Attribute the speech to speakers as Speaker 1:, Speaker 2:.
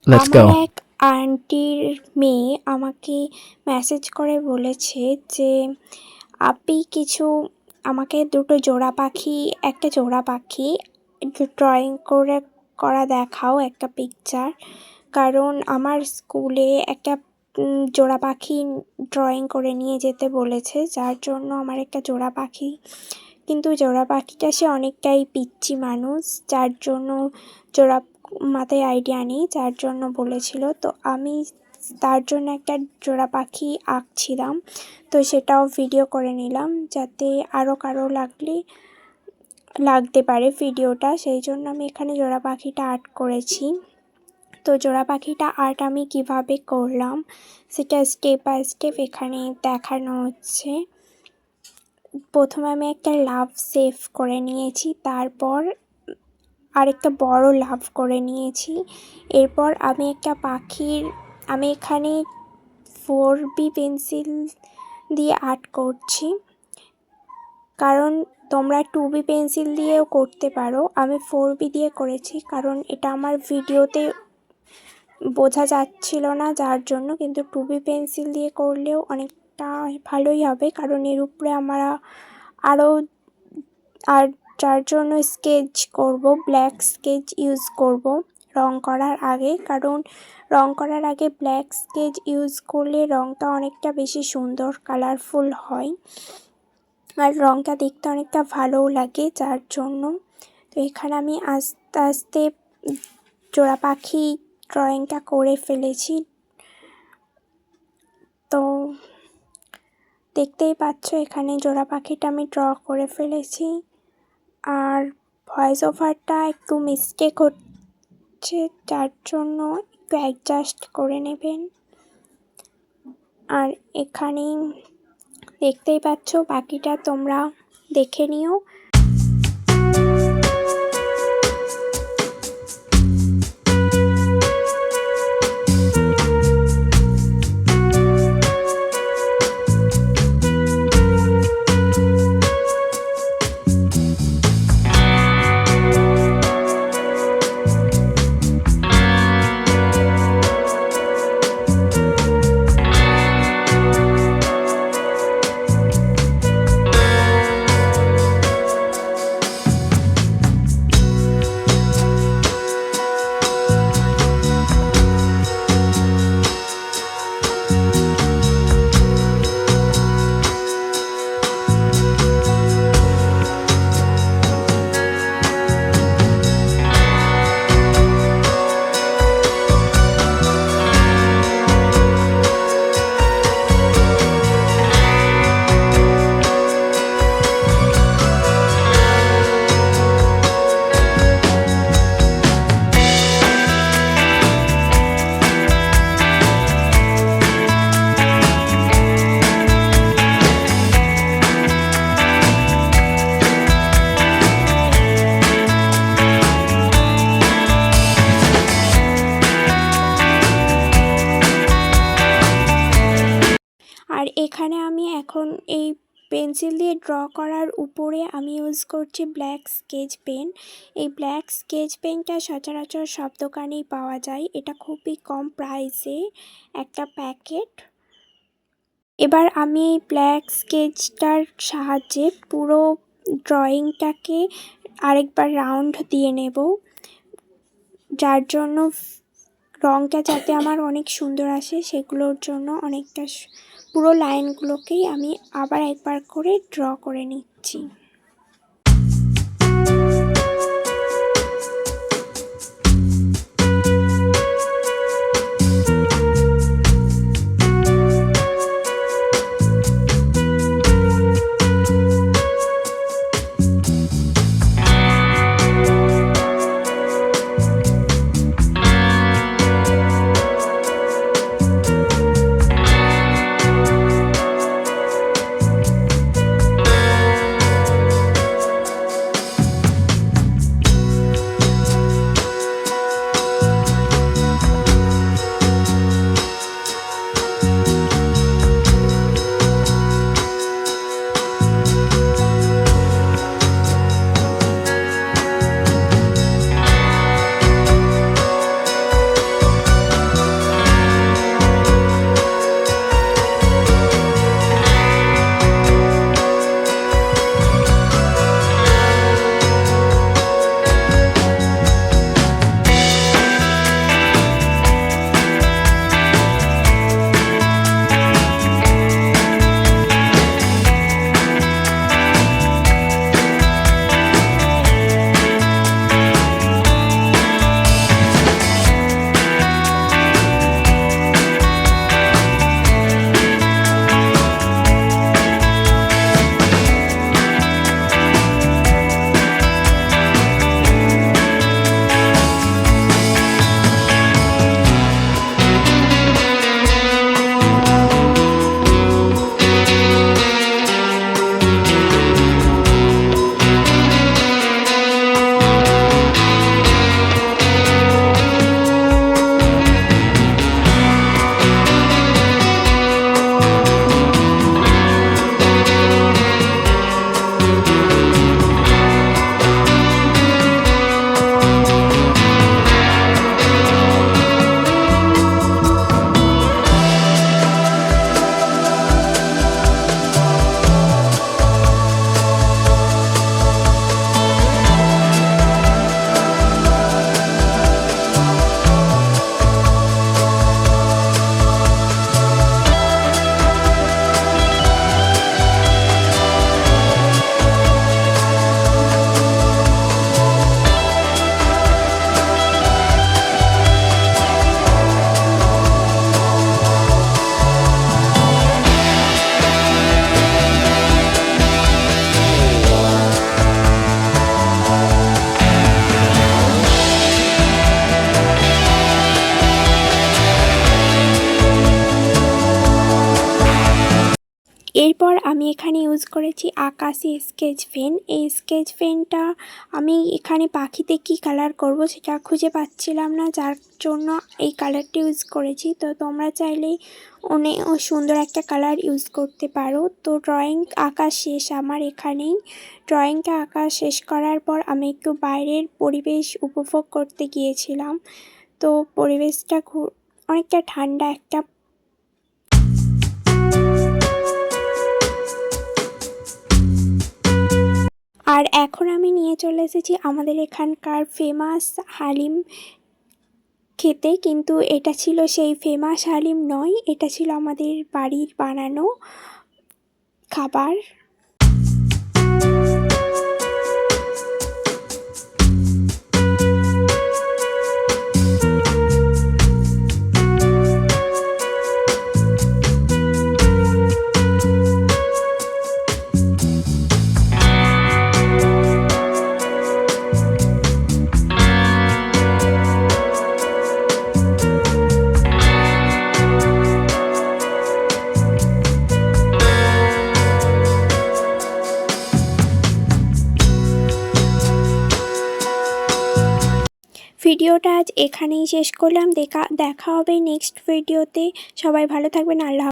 Speaker 1: Let's
Speaker 2: আমার
Speaker 1: go.
Speaker 2: এক আন্টির মেয়ে আমাকে মেসেজ করে বলেছে যে, আপি আমাকে একটা জোড়া পাখি ড্রয়িং করা দেখাও একটা পিকচার। কারণ আমার স্কুলে একটা জোড়া পাখি ড্রয়িং করে নিয়ে যেতে বলেছে, যার জন্য আমার একটা জোড়া পাখি, কিন্তু জোড়া পাখিটা সে অনেকটাই পিচ্চি মানুষ, যার জন্য মাথায় আইডিয়া নেই, যার জন্য বলেছিল। তো আমি তার জন্য একটা জোড়া পাখি আঁকছিলাম, তো সেটাও ভিডিও করে নিলাম যাতে আরও কারো লাগতে পারে ভিডিওটা, সেই জন্য আমি এখানে জোড়া পাখিটা আর্ট করেছি। তো জোড়া পাখিটা আর্ট আমি কিভাবে করলাম সেটা স্টেপ বাই স্টেপ এখানে দেখানো হচ্ছে। প্রথমে আমি একটা লাভ সেভ করে নিয়েছি, তারপর আরেকটা বড় লাভ করে নিয়েছি। এরপর আমি এখানে 4B পেন্সিল দিয়ে আর্ট করছি, কারণ তোমরা 2B পেন্সিল দিয়েও করতে পারো। আমি 4B দিয়ে করেছি কারণ এটা আমার ভিডিওতে বোঝা যাচ্ছিল না, যার জন্য। কিন্তু 2B পেন্সিল দিয়ে করলেও অনেকটা ভালোই হবে, কারণ এর উপরে আমরা যার জন্য স্কেচ করব, ব্ল্যাক স্কেচ ইউজ করব রং করার আগে, কারণ রং করার আগে ব্ল্যাক স্কেচ ইউজ করলে রংটা অনেকটা বেশি সুন্দর কালারফুল হয়, আর রংটা দেখতে অনেকটা ভালোও লাগে, যার জন্য। তো এখানে আমি আস্তে আস্তে জোড়া পাখি ড্রয়িংটা করে ফেলেছি। তো দেখতেই পাচ্ছ এখানে জোড়া পাখিটা আমি ড্র করে ফেলেছি, আর ভয়েস ওভারটা একটু মিস্টেক হচ্ছে, যার জন্য একটু অ্যাডজাস্ট করে নেবেন। আর এখানে দেখতেই পাচ্ছ, বাকিটা তোমরা দেখে নিও। আর এখানে আমি এখন এই পেন্সিল দিয়ে ড্র করার উপরে আমি ইউজ করছি ব্ল্যাক স্কেচ পেন। এই ব্ল্যাক স্কেচ পেনটা সচরাচর সব দোকানেই পাওয়া যায়, এটা খুবই কম প্রাইসে একটা প্যাকেট। এবার আমি এই ব্ল্যাক স্কেচটার সাহায্যে পুরো ড্রয়িংটাকে আরেকবার রাউন্ড দিয়ে নেব, যার জন্য রংটা যাতে আমার অনেক সুন্দর আসে, সেগুলোর জন্য পুরো লাইনগুলোকেই আমি আবার একবার করে ড্র করে নিচ্ছি। আমি এখানে ইউজ করেছি আকাশি স্কেচ পেন। এই স্কেচ পেনটা আমি এখানে পাখিতে কি কালার করব সেটা খুঁজে পাচ্ছিলাম না, যার জন্য এই কালারটি ইউজ করেছি। তো তোমরা চাইলেই অনেক সুন্দর একটা কালার ইউজ করতে পারো। তো ড্রয়িং আঁকা শেষ আমার এখানেই। ড্রয়িংটা আঁকা শেষ করার পর আমি একটু বাইরের পরিবেশ উপভোগ করতে গিয়েছিলাম। তো পরিবেশটা অনেকটা ঠান্ডা একটা। আর এখন আমি নিয়ে চলে এসেছি আমাদের এখানকার ফেমাস হালিম খেতে, কিন্তু এটা ছিল সেই ফেমাস হালিম নয়, এটা ছিল আমাদের বাড়ির বানানো খাবার। ভিডিওটা আজ এখানেই শেষ করলাম। দেখা হবে নেক্সট ভিডিওতে। সবাই ভালো থাকবেন। আল্লাহ।